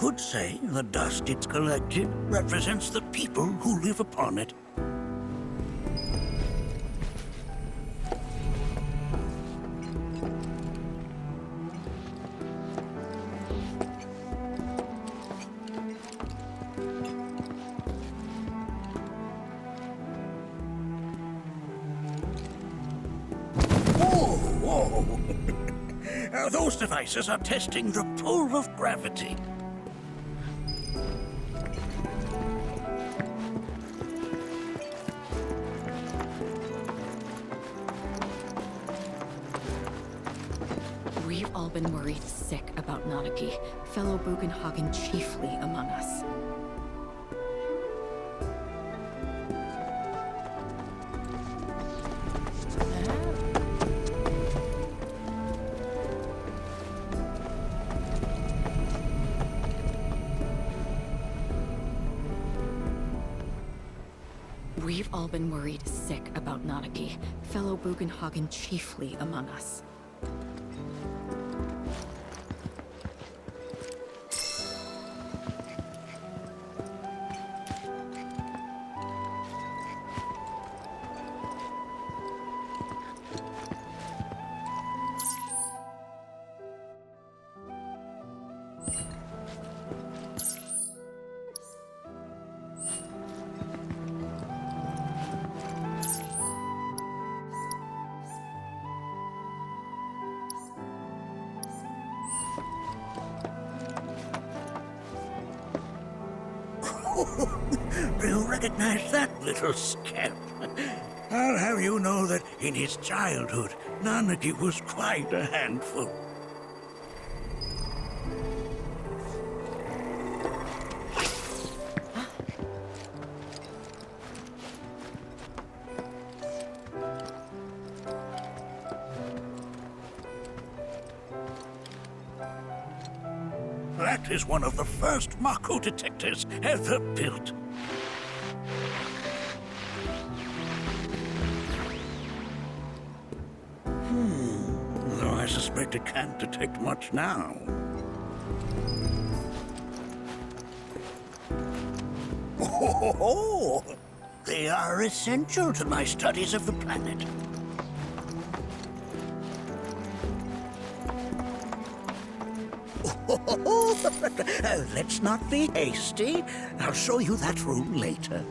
could say the dust it's collected represents the people who live upon it. Whoa! Those devices are testing the pull of gravity. We've all been worried sick about Nanaki, fellow Bugenhagen chiefly among us. We've all been worried sick about Nanaki, fellow Bugenhagen chiefly among us. Do you recognize that little scamp? I'll have you know that in his childhood, Nanaki was quite a handful. That is one of the first Mako detectors ever built. Though I suspect it can't detect much now. Oh, they are essential to my studies of the planet. Let's not be hasty. I'll show you that room later.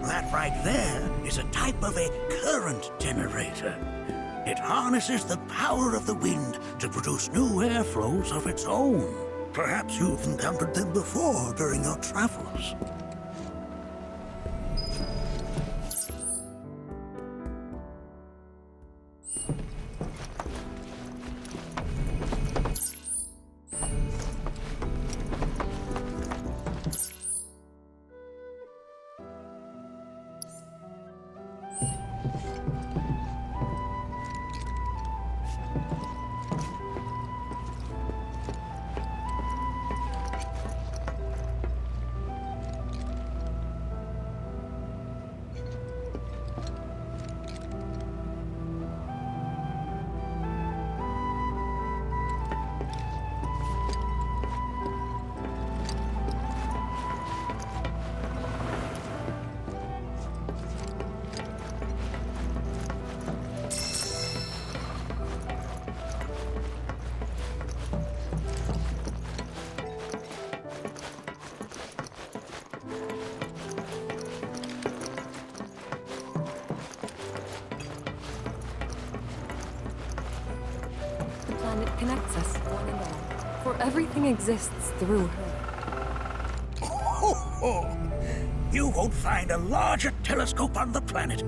That right there is a type of a current generator. It harnesses the power of the wind to produce new airflows of its own. Perhaps you've encountered them before during your travels. Planet connects us, one and all. For everything exists through her. Oh, you won't find a larger telescope on the planet.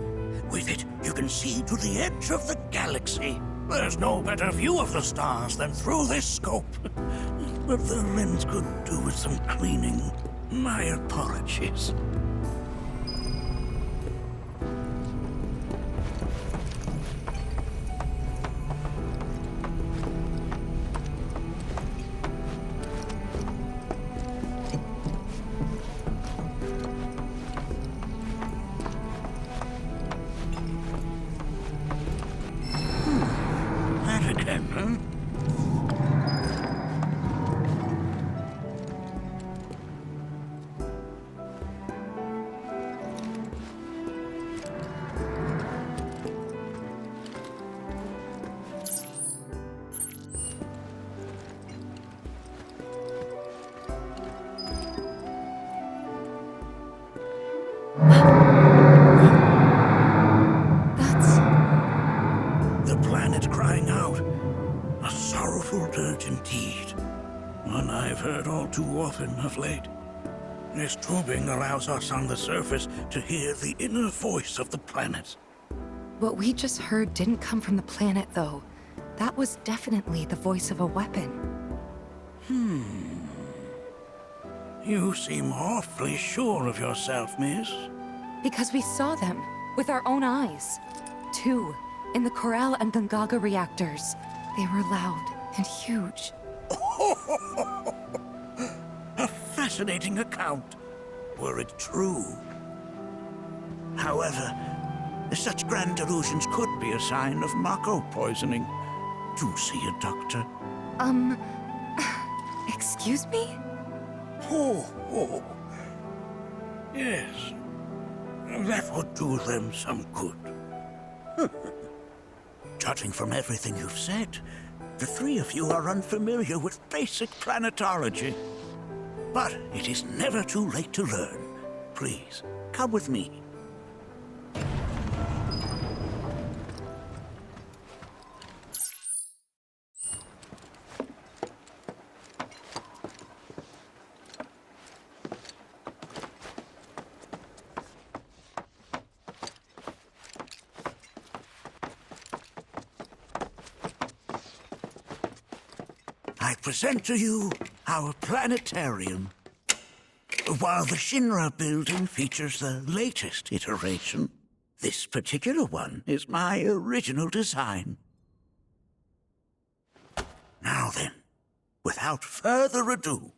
With it, you can see to the edge of the galaxy. There's no better view of the stars than through this scope. But the lens could do with some cleaning. My apologies. dreadful dirge indeed. One I've heard all too often of late. This tubing allows us on the surface to hear the inner voice of the planet. What we just heard didn't come from the planet, though. That was definitely the voice of a weapon. You seem awfully sure of yourself, miss. Because we saw them, with our own eyes. Two, in the Corral and Gungaga reactors. They were loud and huge. A fascinating account, were it true. However, such grand delusions could be a sign of Mako poisoning. Do see a doctor. Excuse me? Oh. Yes. That would do them some good. Judging from everything you've said, the three of you are unfamiliar with basic planetology. But it is never too late to learn. Please, come with me. I present to you our planetarium. While the Shinra building features the latest iteration, this particular one is my original design. Now then, without further ado,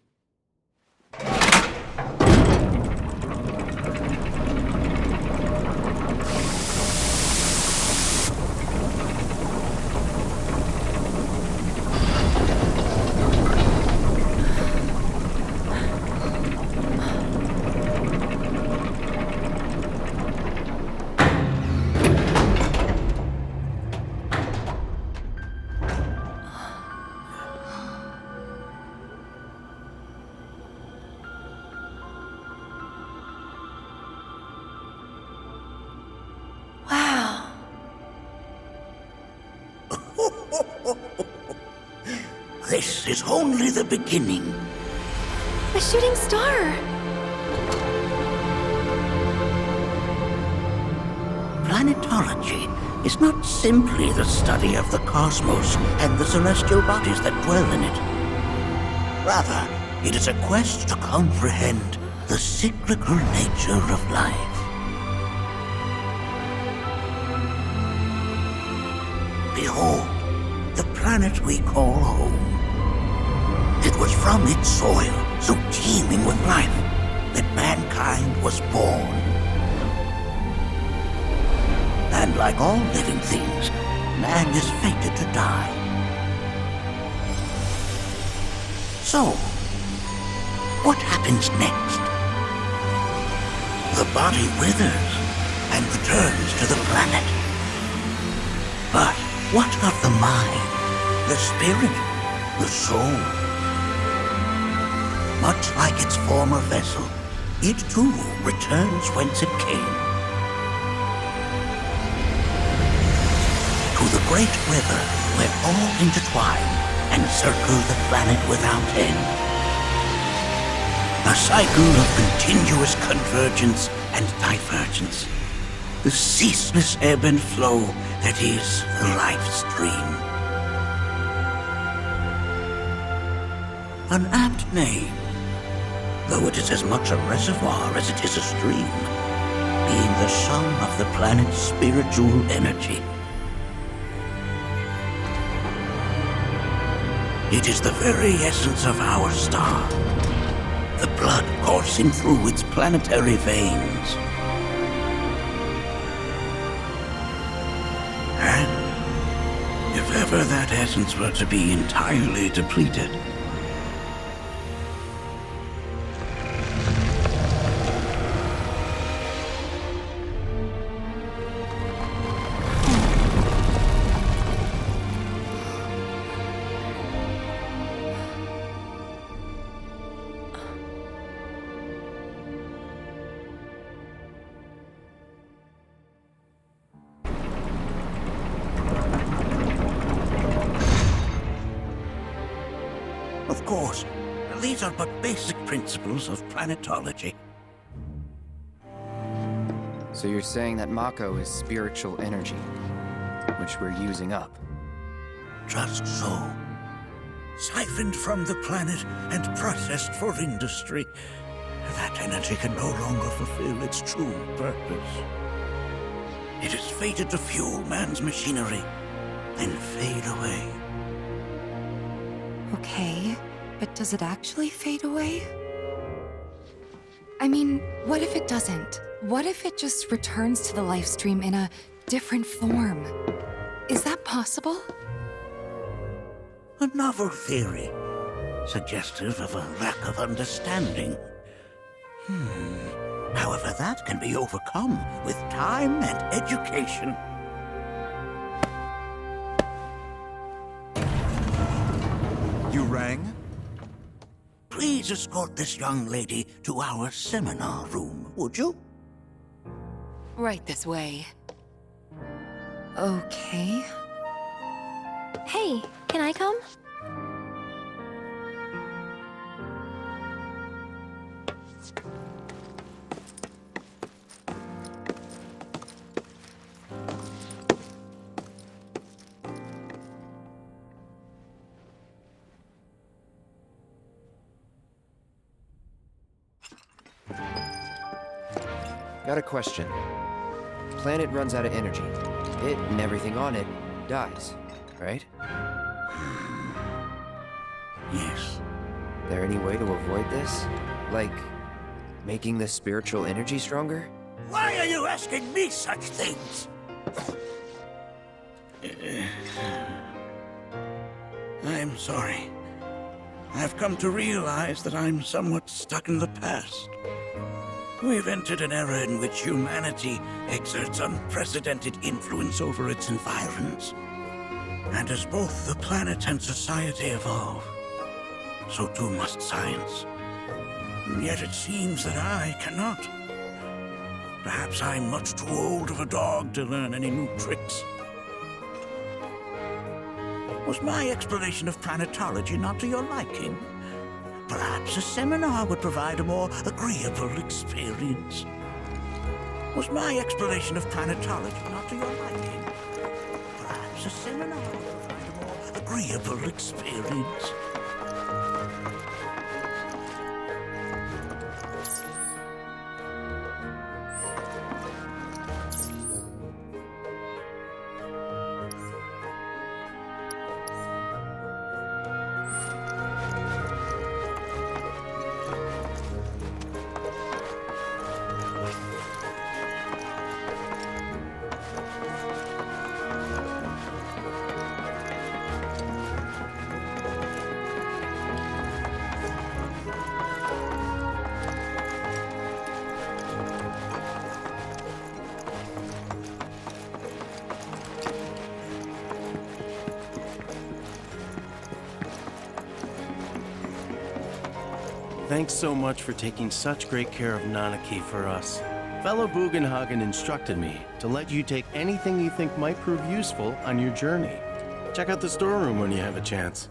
Wow. this is only the beginning. A shooting star! Planetology is not simply the study of the cosmos and the celestial bodies that dwell in it. Rather, it is a quest to comprehend the cyclical nature of life. Behold, the planet we call home. It was from its soil, so teeming with life, that mankind was born. And like all living things, man is fated to die. So, what happens next? The body withers and returns to the planet. But what of the mind, the spirit, the soul? Much like its former vessel, it too returns whence it came. To the great river where all intertwine and circle the planet without end. A cycle of continuous convergence and divergence. The ceaseless ebb and flow that is the life stream. An apt name, though it is as much a reservoir as it is a stream, being the sum of the planet's spiritual energy. It is the very essence of our star, the blood coursing through its planetary veins. And if ever that essence were to be entirely depleted, course, these are but basic principles of planetology. So you're saying that Mako is spiritual energy, which we're using up? Just so. Siphoned from the planet and processed for industry, that energy can no longer fulfill its true purpose. It is fated to fuel man's machinery, then fade away. Okay, but does it actually fade away? I mean, what if it doesn't? What if it just returns to the life stream in a different form? Is that possible? A novel theory, suggestive of a lack of understanding. However, that can be overcome with time and education. You rang? Please escort this young lady to our seminar room, would you? Right this way. Okay. Hey, can I come? Got a question. Planet runs out of energy. It and everything on it dies, right? Yes. There any way to avoid this? Like, making the spiritual energy stronger? Why are you asking me such things? I'm sorry. I've come to realize that I'm somewhat stuck in the past. We've entered an era in which humanity exerts unprecedented influence over its environs. And as both the planet and society evolve, so too must science. Yet it seems that I cannot. Perhaps I'm much too old of a dog to learn any new tricks. Was my explanation of planetology not to your liking? Perhaps a seminar would provide a more agreeable experience. Was my explanation of planetology not to your liking? Perhaps a seminar would provide a more agreeable experience. Thanks so much for taking such great care of Nanaki for us. Fellow Bugenhagen instructed me to let you take anything you think might prove useful on your journey. Check out the storeroom when you have a chance.